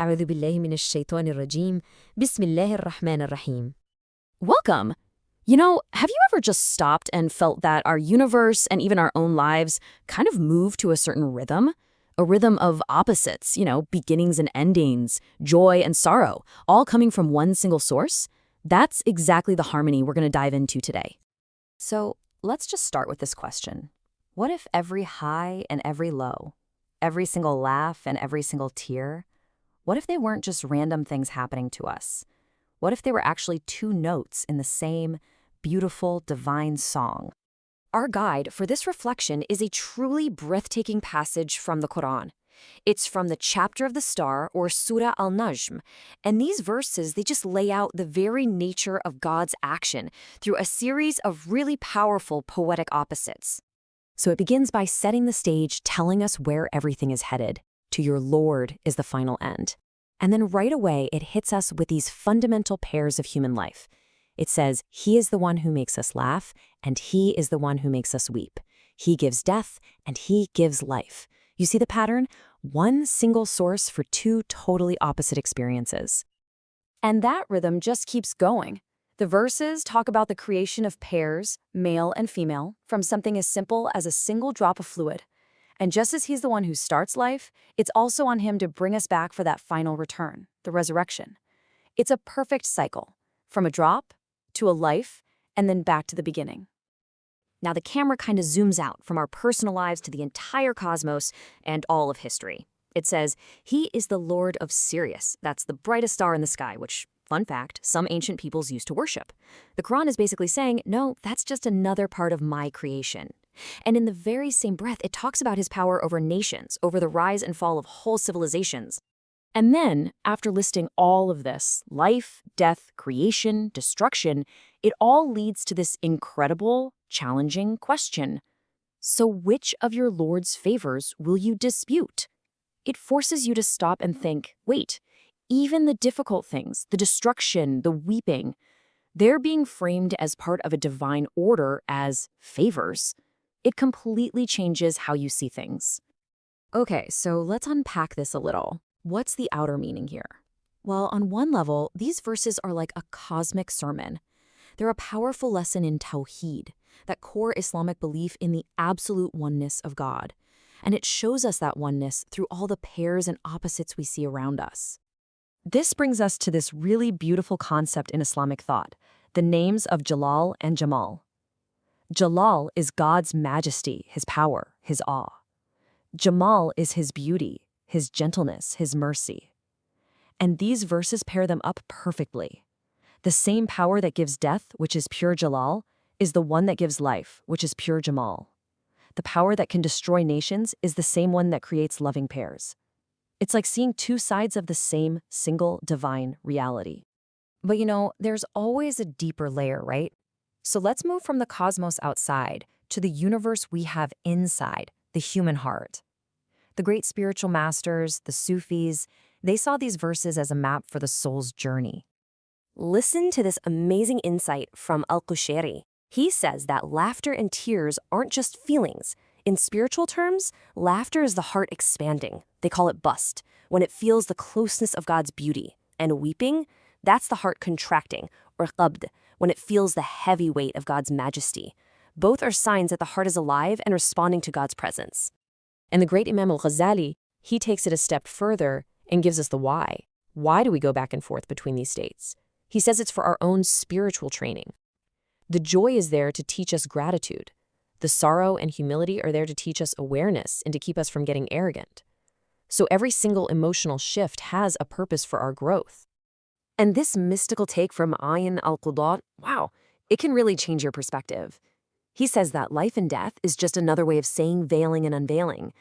أعوذ بالله من الشيطان الرجيم. بسم الله الرحمن الرحيم. Welcome! Have you ever just stopped and felt that our universe and even our own lives kind of move to a certain rhythm? A rhythm of opposites, beginnings and endings, joy and sorrow, all coming from one single source? That's exactly the harmony we're going to dive into today. So let's just start with this question. What if every high and every low, every single laugh and every single tear, what if they weren't just random things happening to us? What if they were actually two notes in the same beautiful, divine song? Our guide for this reflection is a truly breathtaking passage from the Qur'an. It's from the chapter of the star, or Surah An-Najm, and these verses, they just lay out the very nature of God's action through a series of really powerful poetic opposites. So it begins by setting the stage, telling us where everything is headed. To your Lord is the final end. And then right away, it hits us with these fundamental pairs of human life. It says, He is the one who makes us laugh, and He is the one who makes us weep. He gives death, and He gives life. You see the pattern? One single source for two totally opposite experiences. And that rhythm just keeps going. The verses talk about the creation of pairs, male and female, from something as simple as a single drop of fluid. And just as He's the one who starts life, it's also on Him to bring us back for that final return, the resurrection. It's a perfect cycle, from a drop to a life, and then back to the beginning. Now the camera kind of zooms out from our personal lives to the entire cosmos and all of history. It says, He is the Lord of Sirius. That's the brightest star in the sky, which, fun fact, some ancient peoples used to worship. The Qur'an is basically saying, no, that's just another part of my creation. And in the very same breath, it talks about His power over nations, over the rise and fall of whole civilizations. And then, after listing all of this, life, death, creation, destruction, it all leads to this incredible, challenging question. So which of your Lord's favors will you dispute? It forces you to stop and think, wait, even the difficult things, the destruction, the weeping, they're being framed as part of a divine order as favors. It completely changes how you see things. Okay, so let's unpack this a little. What's the outer meaning here? Well, on one level, these verses are like a cosmic sermon. They're a powerful lesson in tawḥīd, that core Islamic belief in the absolute oneness of God. And it shows us that oneness through all the pairs and opposites we see around us. This brings us to this really beautiful concept in Islamic thought, the names of Jalal and Jamal. Jalal is God's majesty, His power, His awe. Jamal is His beauty, His gentleness, His mercy. And these verses pair them up perfectly. The same power that gives death, which is pure Jalal, is the one that gives life, which is pure Jamal. The power that can destroy nations is the same one that creates loving pairs. It's like seeing two sides of the same single divine reality. But there's always a deeper layer, right? So let's move from the cosmos outside to the universe we have inside, the human heart. The great spiritual masters, the Sufis, they saw these verses as a map for the soul's journey. Listen to this amazing insight from al-Qushayri. He says that laughter and tears aren't just feelings. In spiritual terms, laughter is the heart expanding. They call it bust, when it feels the closeness of God's beauty. And weeping, that's the heart contracting, or qabd, when it feels the heavy weight of God's majesty. Both are signs that the heart is alive and responding to God's presence. And the great Imam al-Ghazali, he takes it a step further and gives us the why. Why do we go back and forth between these states? He says it's for our own spiritual training. The joy is there to teach us gratitude. The sorrow and humility are there to teach us awareness and to keep us from getting arrogant. So every single emotional shift has a purpose for our growth. And this mystical take from Ayn al-Qudāt, wow, it can really change your perspective. He says that life and death is just another way of saying veiling and unveiling.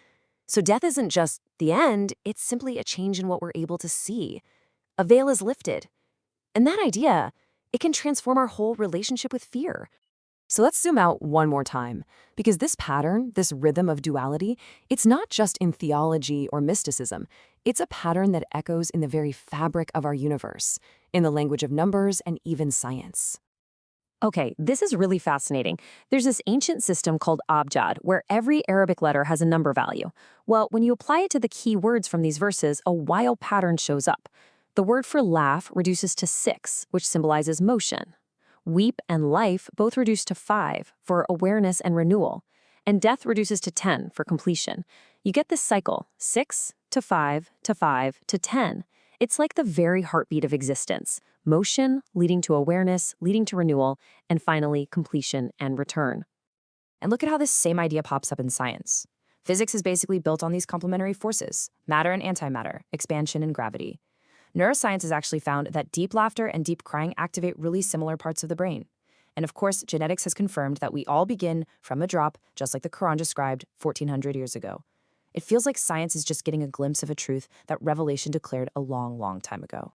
So death isn't just the end, it's simply a change in what we're able to see. A veil is lifted. And that idea, it can transform our whole relationship with fear. So let's zoom out one more time, because this pattern, this rhythm of duality, it's not just in theology or mysticism. It's a pattern that echoes in the very fabric of our universe, in the language of numbers and even science. Okay, this is really fascinating. There's this ancient system called abjad, where every Arabic letter has a number value. Well, when you apply it to the key words from these verses, a wild pattern shows up. The word for laugh reduces to 6, which symbolizes motion. Weep and life both reduce to 5 for awareness and renewal. And death reduces to 10 for completion. You get this cycle, 6 to 5 to 5 to 10. It's like the very heartbeat of existence. Motion leading to awareness, leading to renewal, and finally completion and return. And look at how this same idea pops up in science. Physics is basically built on these complementary forces, matter and antimatter, expansion and gravity. Neuroscience has actually found that deep laughter and deep crying activate really similar parts of the brain. And of course, genetics has confirmed that we all begin from a drop, just like the Qur'an described 1400 years ago. It feels like science is just getting a glimpse of a truth that Revelation declared a long, long time ago.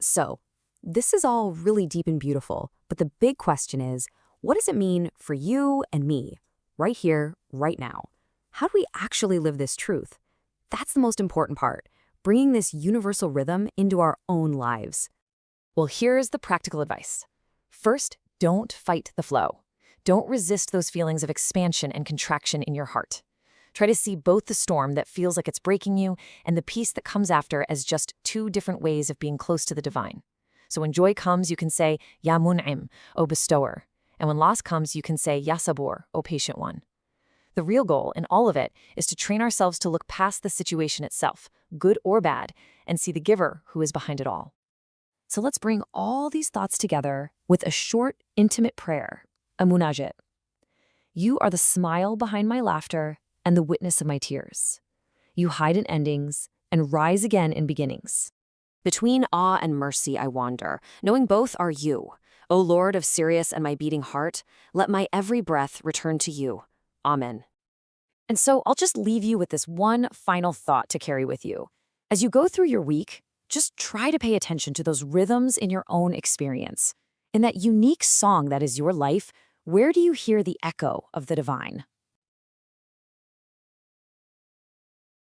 So, this is all really deep and beautiful, but the big question is, what does it mean for you and me, right here, right now? How do we actually live this truth? That's the most important part, bringing this universal rhythm into our own lives. Well, here's the practical advice. First, don't fight the flow. Don't resist those feelings of expansion and contraction in your heart. Try to see both the storm that feels like it's breaking you and the peace that comes after as just two different ways of being close to the divine. So when joy comes, you can say, Ya Mun'im, O bestower. And when loss comes, you can say, Ya Sabur, O patient one. The real goal in all of it is to train ourselves to look past the situation itself, good or bad, and see the giver who is behind it all. So let's bring all these thoughts together with a short, intimate prayer, a munajat. You are the smile behind my laughter and the witness of my tears. You hide in endings and rise again in beginnings. Between awe and mercy I wander, knowing both are you. O Lord of Sirius and my beating heart, let my every breath return to you. Amen. And so I'll just leave you with this one final thought to carry with you. As you go through your week, just try to pay attention to those rhythms in your own experience. In that unique song that is your life, where do you hear the echo of the divine?